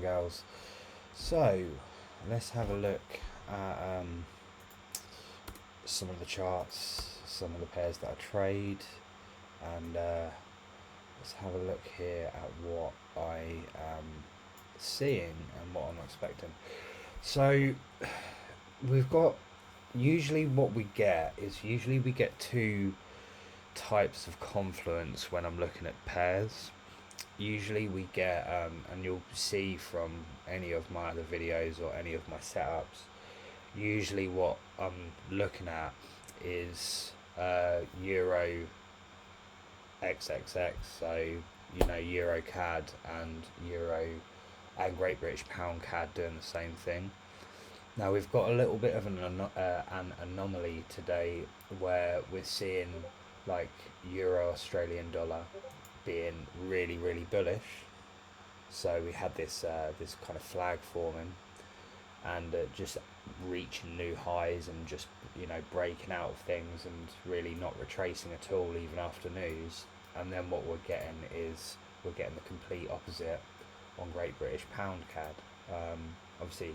and girls. So let's have a look at some of the charts, some of the pairs that I trade, and let's have a look here at what I am seeing and what I'm expecting. So we've got, usually what we get is we get two types of confluence when I'm looking at pairs. Usually we get, and you'll see from any of my other videos or any of my setups, usually what I'm looking at is Euro XXX, so you know, EURCAD and Great British Pound CAD doing the same thing. Now we've got a little bit of an anomaly today where we're seeing like Euro Australian dollar being really bullish. So we had this this kind of flag forming and just reaching new highs and just, you know, breaking out of things and really not retracing at all even after news. And then what we're getting is we're getting the complete opposite on Great British Pound CAD. Obviously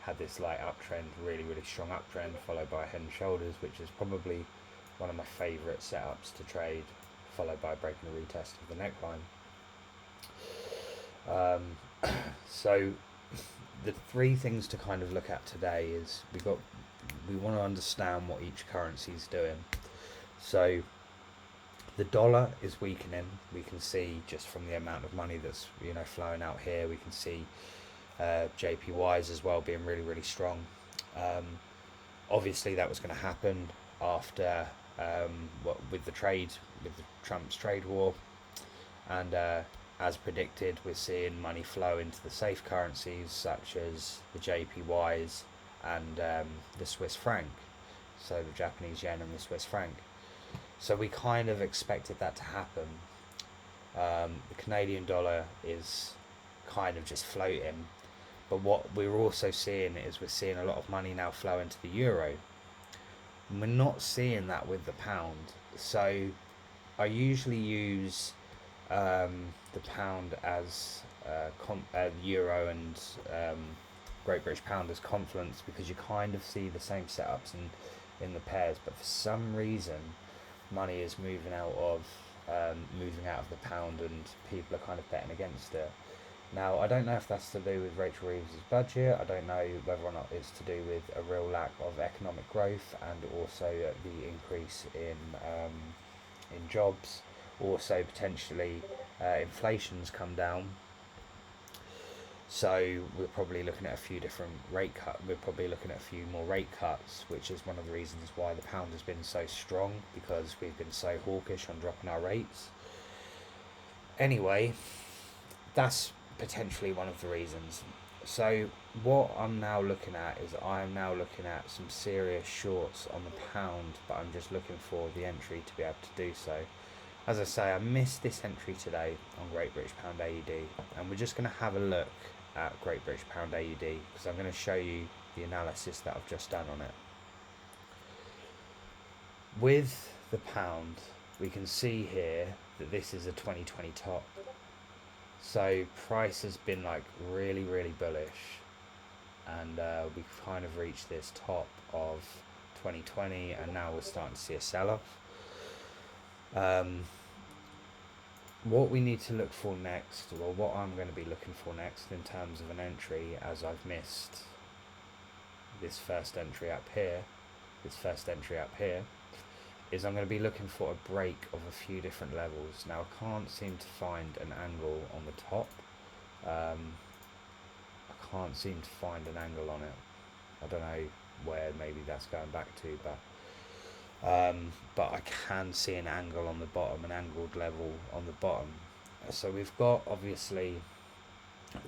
had this like uptrend, really strong uptrend, followed by head and shoulders, which is probably one of my favourite setups to trade, followed by breaking a retest of the neckline. So the three things to kind of look at today is we want to understand what each currency is doing. So the dollar is weakening. We can see just from the amount of money that's, you know, flowing out here. We can see JPYs as well being really strong. Obviously that was going to happen after with the Trump's trade war, and as predicted, we're seeing money flow into the safe currencies such as the JPYs and the Swiss franc, so the Japanese yen and the Swiss franc. So we kind of expected that to happen. The Canadian dollar is kind of just floating, but what we're also seeing is we're seeing a lot of money now flow into the euro. And we're not seeing that with the pound. So I usually use the pound as euro and Great British Pound as Confluence, because you kind of see the same setups in the pairs, but for some reason money is moving out of the pound and people are kind of betting against it. Now I don't know if that's to do with Rachel Reeves' budget. I don't know whether or not it's to do with a real lack of economic growth and also the increase in jobs. Also potentially inflation's come down, so we're probably looking at a few different rate cuts. We're probably looking at a few more rate cuts, which is one of the reasons why the pound has been so strong, because we've been so hawkish on dropping our rates. Anyway, that's potentially one of the reasons. So what I'm now looking at is I'm now looking at some serious shorts on the pound, but I'm just looking for the entry to be able to do so. As I say, I missed this entry today on Great British Pound AUD, and we're just going to have a look at Great British Pound AUD because I'm going to show you the analysis that I've just done on it. With the pound, we can see here that this is a 2020 top. So price has been like really bullish, and we've kind of reached this top of 2020, and now we're starting to see a sell-off. What we need to look for next, well, what I'm going to be looking for next in terms of an entry, as I've missed this first entry up here, is I'm going to be looking for a break of a few different levels. Now I can't seem to find an angle on the top. I can't seem to find an angle on it. I don't know where maybe that's going back to, but I can see an angle on the bottom, an angled level on the bottom. So we've got obviously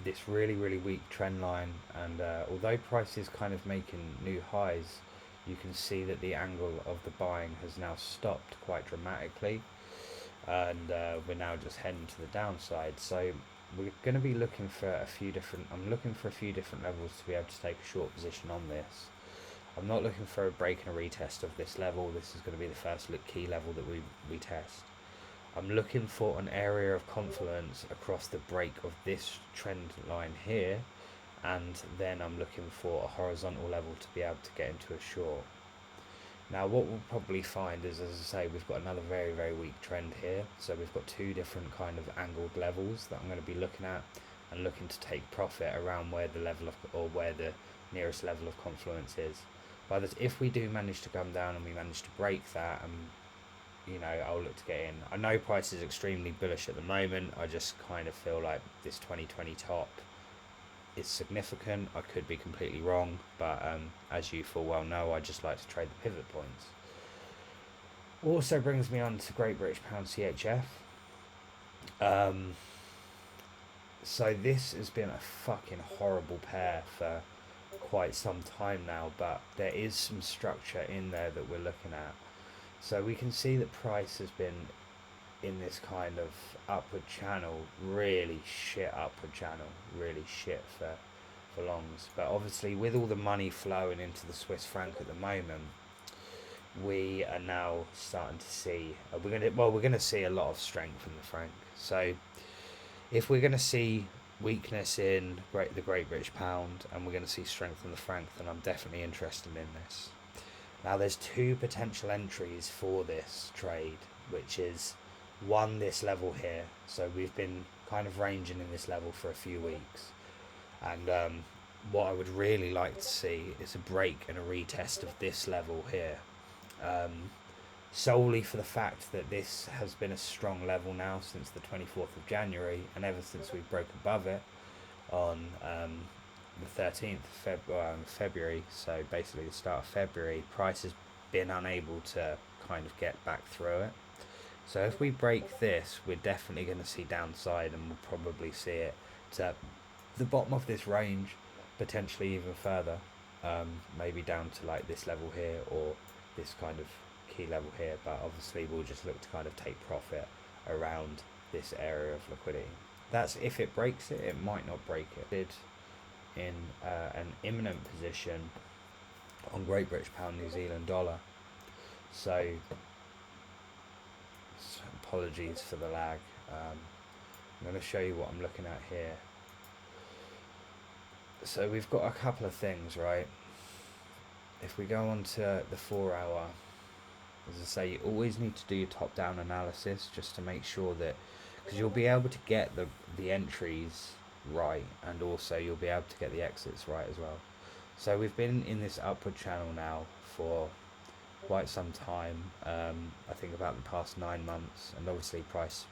this really weak trend line, and although price is kind of making new highs, you can see that the angle of the buying has now stopped quite dramatically, and we're now just heading to the downside. So we're going to be looking for I'm looking for a few different levels to be able to take a short position on this. I'm not looking for a break and a retest of this level. This is going to be the first key level that we test. I'm looking for an area of confluence across the break of this trend line here, and then I'm looking for a horizontal level to be able to get into a short. Now what we'll probably find is, as I say, we've got another very, very weak trend here. So we've got two different kind of angled levels that I'm going to be looking at and looking to take profit around where the level of, or where the nearest level of confluence is. If we do manage to come down and we manage to break that, and you know, I'll look to get in. I know price is extremely bullish at the moment. I just kind of feel like this 2020 top is significant. I could be completely wrong, but as you full well know, I just like to trade the pivot points. Also brings me on to Great British Pound CHF. So this has been a fucking horrible pair for quite some time now, but there is some structure in there that we're looking at. So we can see that price has been in this kind of upward channel, really shit upward channel, really shit for longs. But obviously with all the money flowing into the Swiss franc at the moment, we are now starting to see, we're going to see a lot of strength in the franc. So if we're going to see weakness in the Great British Pound and we're going to see strength in the franc, then I'm definitely interested in this. Now there's two potential entries for this trade, which is one, this level here. So we've been kind of ranging in this level for a few weeks, and what I would really like to see is a break and a retest of this level here, solely for the fact that this has been a strong level now since the 24th of January, and ever since we broke above it on the 13th of February, so basically the start of February, price has been unable to kind of get back through it. So if we break this, we're definitely going to see downside, and we'll probably see it to the bottom of this range, potentially even further, maybe down to like this level here or this kind of key level here. But obviously we'll just look to kind of take profit around this area of liquidity. That's if it breaks it. It might not break it. In an imminent position on Great British Pound New Zealand dollar. So apologies for the lag. I'm going to show you what I'm looking at here. So we've got a couple of things, right? If we go on to the 4 hour, as I say, you always need to do your top down analysis just to make sure that, because you'll be able to get the entries right, and also you'll be able to get the exits right as well. So we've been in this upward channel now for quite some time, I think about the past 9 months, and obviously price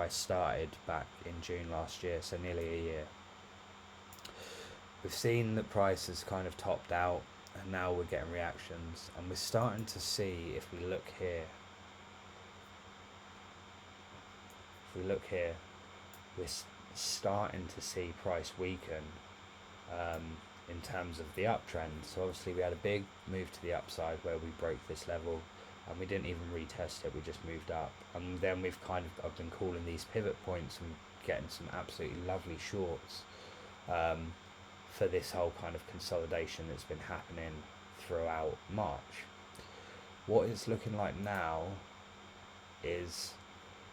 started back in June last year, so nearly a year. We've seen that price has kind of topped out, and now we're getting reactions, and we're starting to see, if we look here, we're starting to see price weaken in terms of the uptrend. So obviously we had a big move to the upside where we broke this level, and we didn't even retest it, we just moved up. And then I've been calling these pivot points and getting some absolutely lovely shorts for this whole kind of consolidation that's been happening throughout March. What it's looking like now is,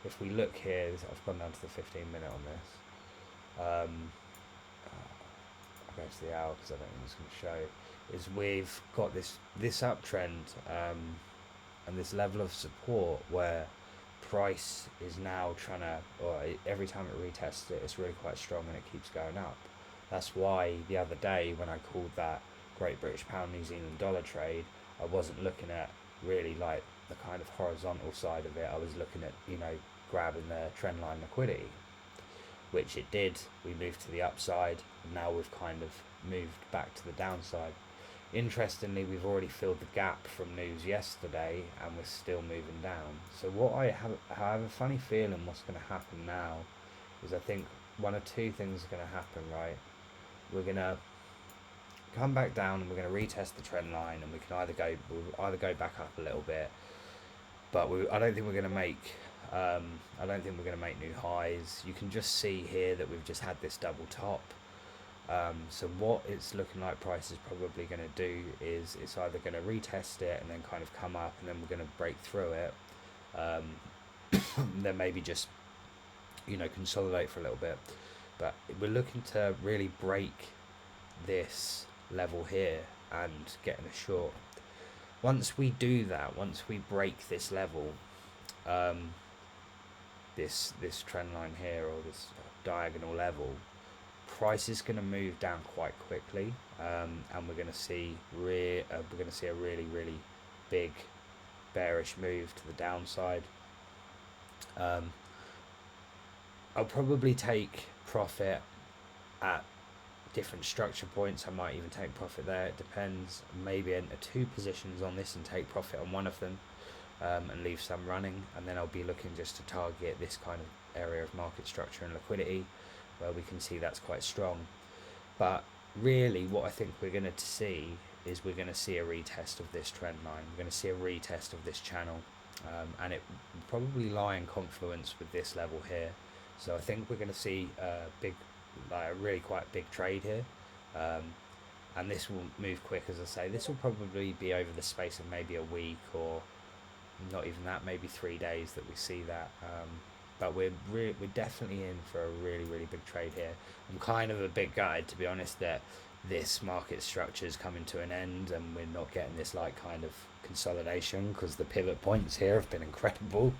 if we look here, I've gone down to the 15-minute on this. I'll go to the hour because I don't think it's going to show. Is we've got this uptrend and this level of support where price is now trying to, or every time it retests it, it's really quite strong and it keeps going up. That's why the other day when I called that Great British Pound New Zealand dollar trade, I wasn't looking at really like the kind of horizontal side of it. I was looking at, grabbing the trendline liquidity, which it did. We moved to the upside, and now we've kind of moved back to the downside. Interestingly, we've already filled the gap from news yesterday, and we're still moving down. So what I have a funny feeling what's going to happen now is, I think one or two things are going to happen, right? We're going to come back down and we're going to retest the trend line, and we'll either go back up a little bit, but I don't think we're going to make new highs. You can just see here that we've just had this double top. So what it's looking like price is probably going to do is it's either going to retest it and then kind of come up, and then we're going to break through it, then maybe just, you know, consolidate for a little bit. But we're looking to really break this level here and getting a short. Once we do that, once we break this level, this trend line here, or this diagonal level, price is going to move down quite quickly, and we're going to see a really big bearish move to the downside. I'll probably take profit at different structure points. I might even take profit there, it depends. Maybe enter 2 positions on this and take profit on one of them, and leave some running, and then I'll be looking just to target this kind of area of market structure and liquidity where we can see that's quite strong. But really what I think we're going to see is we're going to see a retest of this trend line. We're going to see a retest of this channel, and it will probably lie in confluence with this level here. So I think we're going to see a really quite big trade here, and this will move quick. As I say, this will probably be over the space of maybe a week, or not even that, maybe 3 days that we see that. But we're definitely in for a really big trade here. I'm kind of a bit gutted, to be honest, that this market structure is coming to an end and we're not getting this like kind of consolidation, because the pivot points here have been incredible,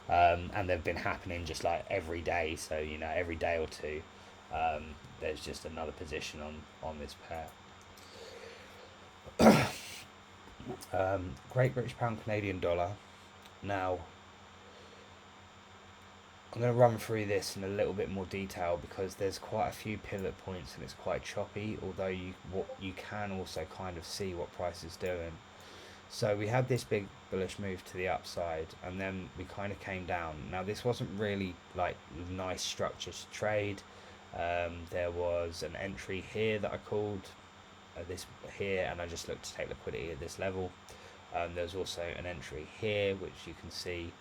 and they've been happening just like every day. So, you know, every day or two, there's just another position on this pair. Great British Pound, Canadian dollar. Now, I'm going to run through this in a little bit more detail because there's quite a few pivot points and it's quite choppy, although you can also kind of see what price is doing. So we had this big bullish move to the upside, and then we kind of came down. Now this wasn't really like nice structure to trade. There was an entry here that I called this here, and I just looked to take liquidity at this level. There was also an entry here, which you can see,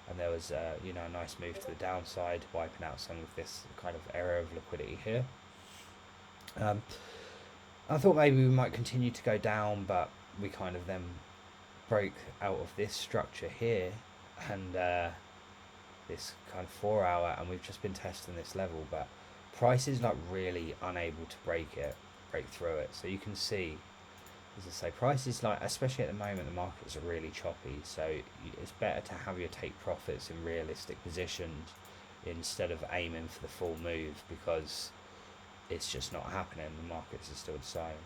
and there was you know, a nice move to the downside, wiping out some of this kind of area of liquidity here. I thought maybe we might continue to go down, but we kind of then broke out of this structure here, and this kind of 4 hour, and we've just been testing this level, but price is like really unable to break through it. So you can see, as I say, price is like, especially at the moment, the markets are really choppy, so it's better to have your take profits in realistic positions instead of aiming for the full move, because it's just not happening. The markets are still deciding.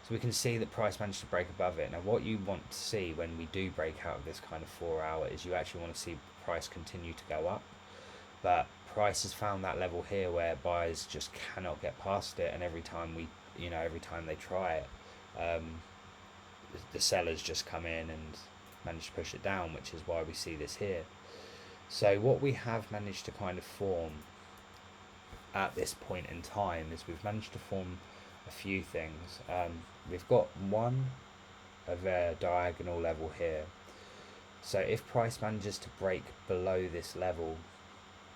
So we can see that price managed to break above it. Now what you want to see when we do break out of this kind of 4 hour is you actually want to see price continue to go up, but price has found that level here where buyers just cannot get past it, and every time they try it, the sellers just come in and manage to push it down, which is why we see this here. So what we have managed to kind of form at this point in time is we've managed to form a few things. We've got a diagonal level here. So if price manages to break below this level,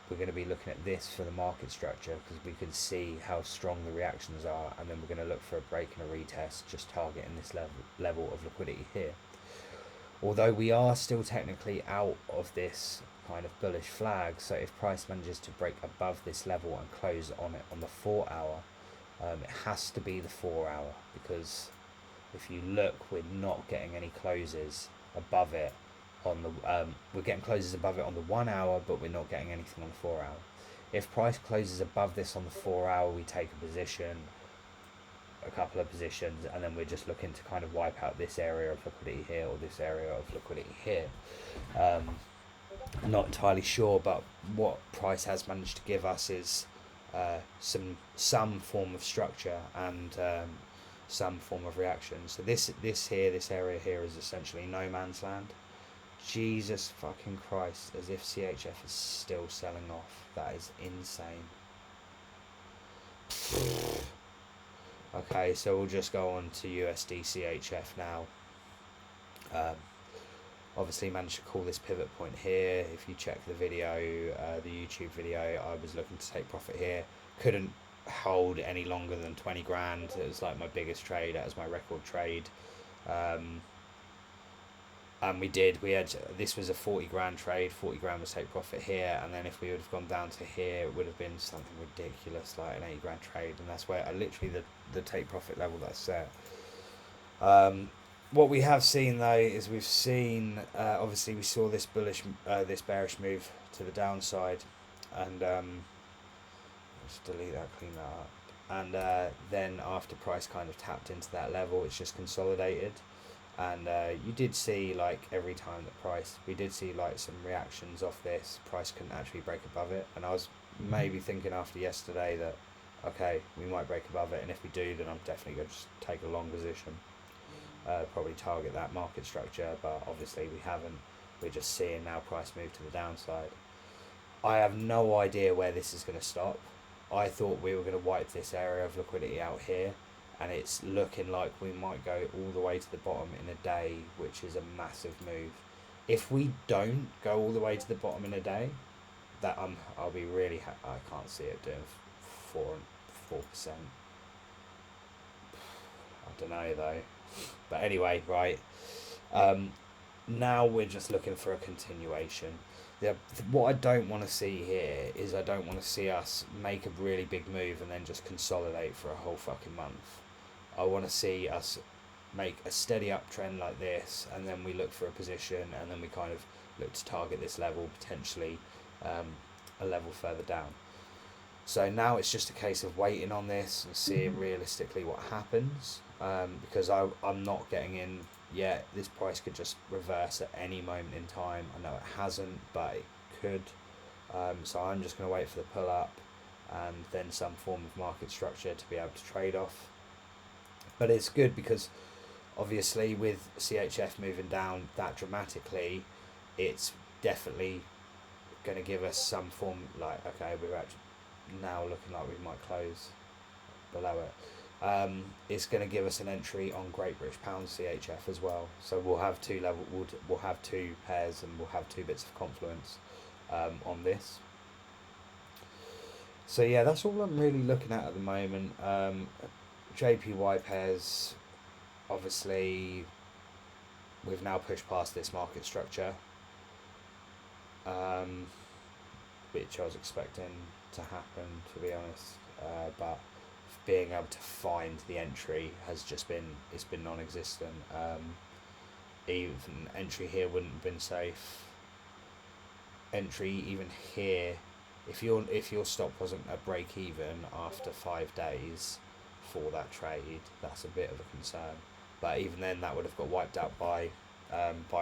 we're going to be looking at this for the market structure, because we can see how strong the reactions are, and then we're going to look for a break and a retest, just targeting this level of liquidity here. Although we are still technically out of this kind of bullish flag, so if price manages to break above this level and close on it on the 4 hour, it has to be the 4 hour, because if you look, we're not getting any closes above it on the we're getting closes above it on the 1 hour, but we're not getting anything on the 4 hour. If price closes above this on the 4 hour, we take a position, a couple of positions, and then we're just looking to kind of wipe out this area of liquidity here, or this area of liquidity here. I'm not entirely sure, but what price has managed to give us is some form of structure and some form of reaction. So this area here is essentially no man's land. Jesus fucking Christ, as if CHF is still selling off. That is insane. Okay, so we'll just go on to USDCHF now. Obviously managed to call this pivot point here. If you check the video, the YouTube video, I was looking to take profit here. Couldn't hold any longer than 20 grand. It was like my biggest trade. That was my record trade. And we did. We had, this was a 40 grand trade. 40 grand was take profit here, and then if we would have gone down to here, it would have been something ridiculous, like an 80 grand trade, and that's where literally the take profit level that's set. What we have seen though is we've seen, obviously we saw this this bearish move to the downside, and let's delete that, clean that up, and then after price kind of tapped into that level, it's just consolidated. And you did see, like, every time that price, we did see like some reactions off this, price couldn't actually break above it, and I was maybe thinking after yesterday that okay, we might break above it, and if we do, then I'm definitely going to just take a long position, probably target that market structure, but obviously we haven't. We're just seeing now price move to the downside. I have no idea where this is going to stop. I thought we were going to wipe this area of liquidity out here, and it's looking like we might go all the way to the bottom in a day, which is a massive move. If we don't go all the way to the bottom in a day, that I'll be really I can't see it doing 4%. I don't know though. But anyway, right. Now we're just looking for a continuation. What I don't want to see here is I don't want to see us make a really big move and then just consolidate for a whole fucking month. I want to see us make a steady uptrend like this, and then we look for a position, and then we kind of look to target this level, potentially a level further down. So now it's just a case of waiting on this and seeing realistically what happens, because I'm not getting in yet. This price could just reverse at any moment in time. I know it hasn't, but it could. So I'm just going to wait for the pull up and then some form of market structure to be able to trade off. But it's good because obviously with CHF moving down that dramatically, it's definitely going to give us some form, like, okay, we're actually now looking like we might close below it. It's going to give us an entry on Great British Pound CHF as well. So we'll have we'll have two pairs, and we'll have two bits of Confluence on this. So yeah, that's all I'm really looking at the moment. JPY pairs, obviously we've now pushed past this market structure, which I was expecting to happen, to be honest, but being able to find the entry has just been, it's been non-existent. Even entry here wouldn't have been safe. Entry even here, if your stop wasn't a break even after 5 days for that trade, that's a bit of a concern. But even then, that would have got wiped out by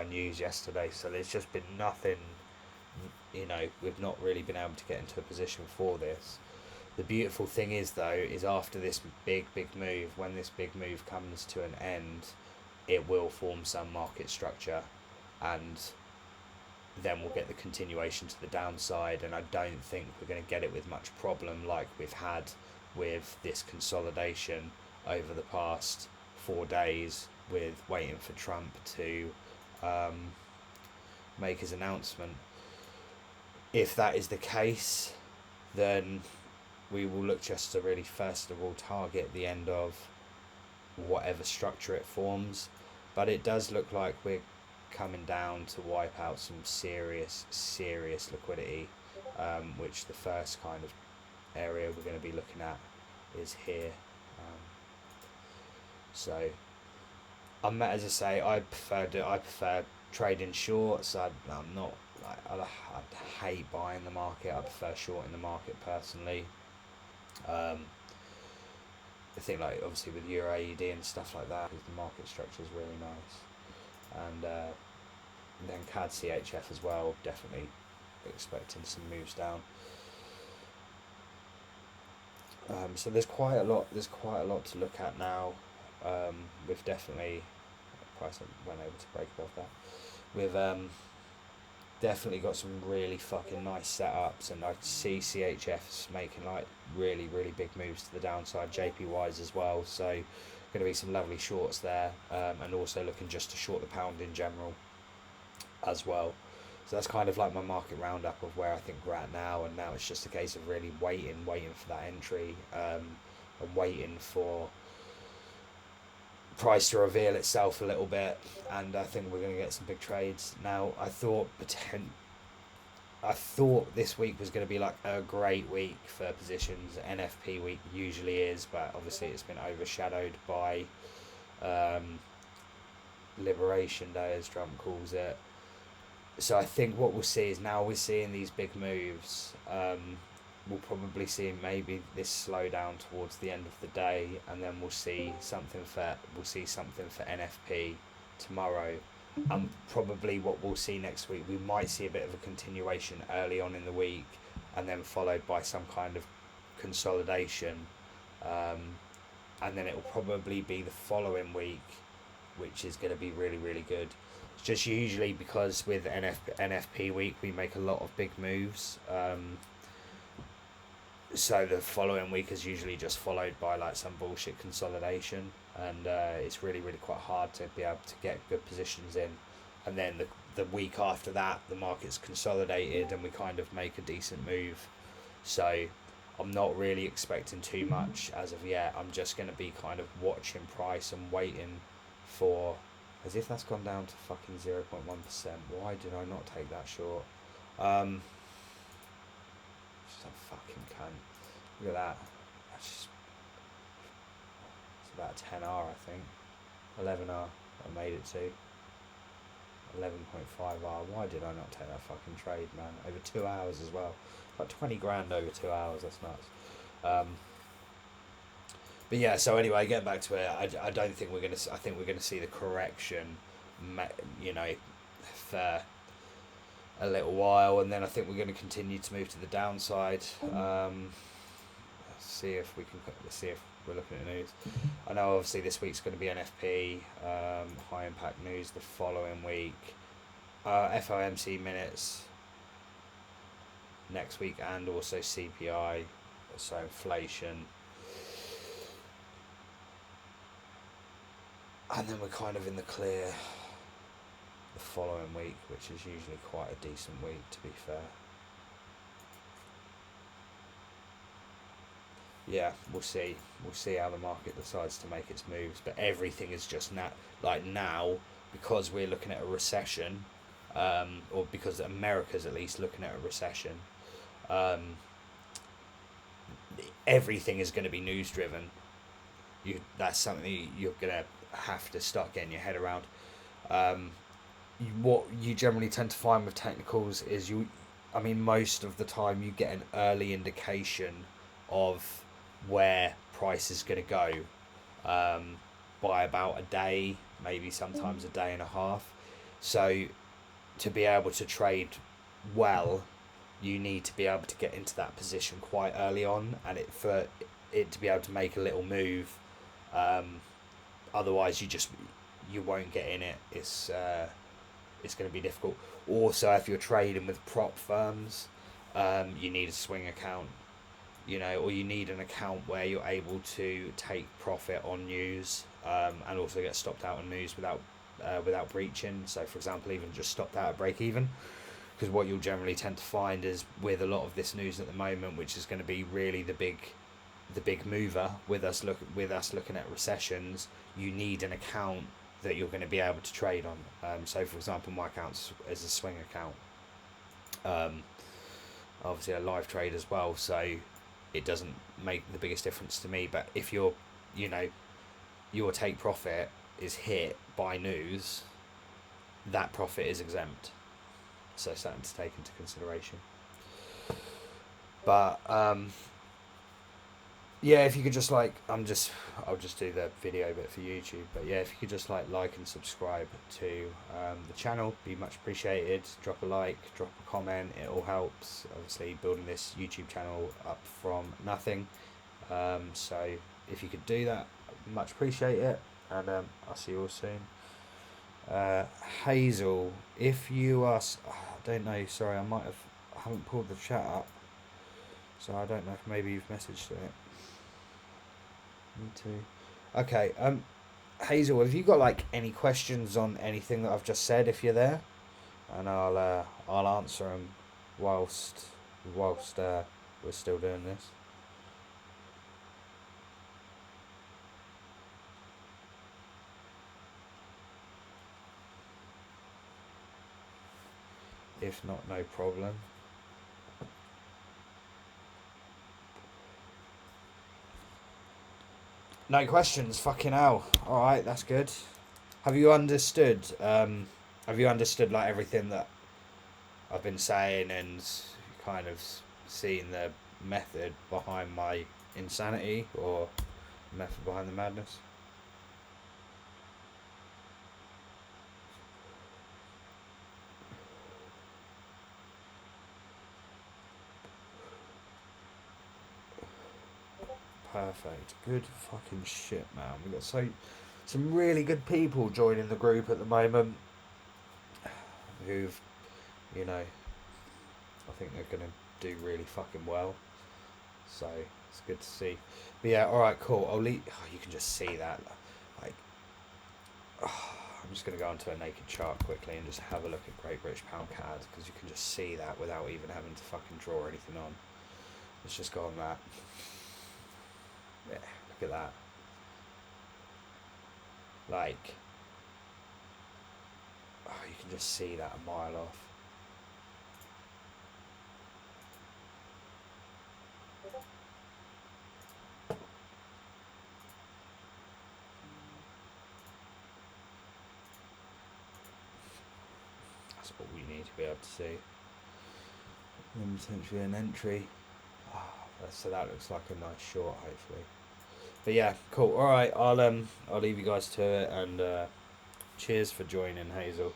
news yesterday. So there's just been nothing. You know, we've not really been able to get into a position for this. The beautiful thing is though, is after this big move, when this big move comes to an end, it will form some market structure, and then we'll get the continuation to the downside. And I don't think we're going to get it with much problem like we've had with this consolidation over the past 4 days, with waiting for Trump to make his announcement. If that is the case, then we will look just to really first of all target the end of whatever structure it forms. But it does look like we're coming down to wipe out some serious liquidity, which the first kind of area we're going to be looking at is here. So as I say, I prefer trading shorts. I'm not like, I hate buying the market. I prefer shorting the market personally. I think, like, obviously with EURAUD and stuff like that, because the market structure is really nice, and then CAD CHF as well. Definitely expecting some moves down. So there's quite a lot to look at now. We've definitely, price went able to break above that. We've definitely got some really fucking nice setups, and I see CHFs making like really big moves to the downside, JPYs as well. So going to be some lovely shorts there, and also looking just to short the pound in general as well. So that's kind of like my market roundup of where I think we're at now, and now it's just a case of really waiting for that entry, and waiting for price to reveal itself a little bit, and I think we're going to get some big trades. Now, I thought this week was going to be like a great week for positions. NFP week usually is, but obviously it's been overshadowed by Liberation Day, as Trump calls it. So I think what we'll see is, now we're seeing these big moves. We'll probably see maybe this slowdown towards the end of the day, and then we'll see something for NFP tomorrow. And probably what we'll see next week, we might see a bit of a continuation early on in the week, and then followed by some kind of consolidation, and then it will probably be the following week, which is going to be really, really good. It's just usually because with NFP week we make a lot of big moves, so the following week is usually just followed by like some bullshit consolidation, and it's really, really quite hard to be able to get good positions in. And then the week after that, the market's consolidated and we kind of make a decent move. So I'm not really expecting too much as of yet. I'm just going to be kind of watching price and waiting for, as if that's gone down to fucking 0.1%. Why did I not take that short? Just a fucking cunt. Look at that. It's about 10R, I think. 11R I made it to. 11.5R. Why did I not take that fucking trade, man? Over 2 hours as well. Like 20 grand over 2 hours. That's nuts. But yeah, so anyway, getting back to it, I don't think we're gonna. I think we're gonna see the correction, you know, for a little while, and then I think we're going to continue to move to the downside. See if we're looking at news. I know obviously this week's going to be NFP, high impact news the following week, FOMC minutes next week, and also CPI, so inflation. And then we're kind of in the clear the following week, which is usually quite a decent week, to be fair. Yeah, we'll see how the market decides to make its moves, but everything is just now, because we're looking at a recession, or because America's at least looking at a recession, everything is going to be news driven. That's something you're going to have to start getting your head around. What you generally tend to find with technicals is most of the time you get an early indication of where price is going to go, by about a day, maybe sometimes a day and a half. So to be able to trade well, you need to be able to get into that position quite early on, and for it to be able to make a little move. Otherwise you won't get in it. It's going to be difficult. Also, if you're trading with prop firms, you need a swing account, or you need an account where you're able to take profit on news, and also get stopped out on news without breaching. So for example, even just stopped out at break even, because what you'll generally tend to find is with a lot of this news at the moment, which is going to be really the big mover with us looking at recessions, you need an account that you're going to be able to trade on. So for example, my account is a swing account, obviously a live trade as well, so it doesn't make the biggest difference to me. But if your take profit is hit by news, that profit is exempt, so something to take into consideration. But yeah, if you could just I'll just do the video bit for YouTube, but yeah, if you could just like and subscribe to the channel, be much appreciated. Drop a like, drop a comment, it all helps. Obviously building this YouTube channel up from nothing, so if you could do that, much appreciate it, and I'll see you all soon. Hazel, if you are, I don't know, sorry, I haven't pulled the chat up, so I don't know if maybe you've messaged it. Me too. Okay, Hazel, have you got any questions on anything that I've just said, if you're there? And I'll answer them whilst we're still doing this. If not, no problem. No questions, fucking hell. Alright, that's good. Have you understood, like everything that I've been saying and kind of seen the method behind my insanity or method behind the madness? Perfect. Good fucking shit, man. We've got some really good people joining the group at the moment who've, you know, I think they're going to do really fucking well. So it's good to see. But yeah, alright, cool. I'll leave. Oh, you can just see that. Like, I'm just going to go onto a naked chart quickly and just have a look at Great British Pound CAD because you can just see that without even having to fucking draw anything on. Let's just go on that. Yeah, look at that. Like, oh, you can just see that a mile off. That's what we need to be able to see. And then potentially an entry. Oh, so that looks like a nice short, hopefully. But yeah, cool. All right, I'll leave you guys to it, and cheers for joining, Hazel.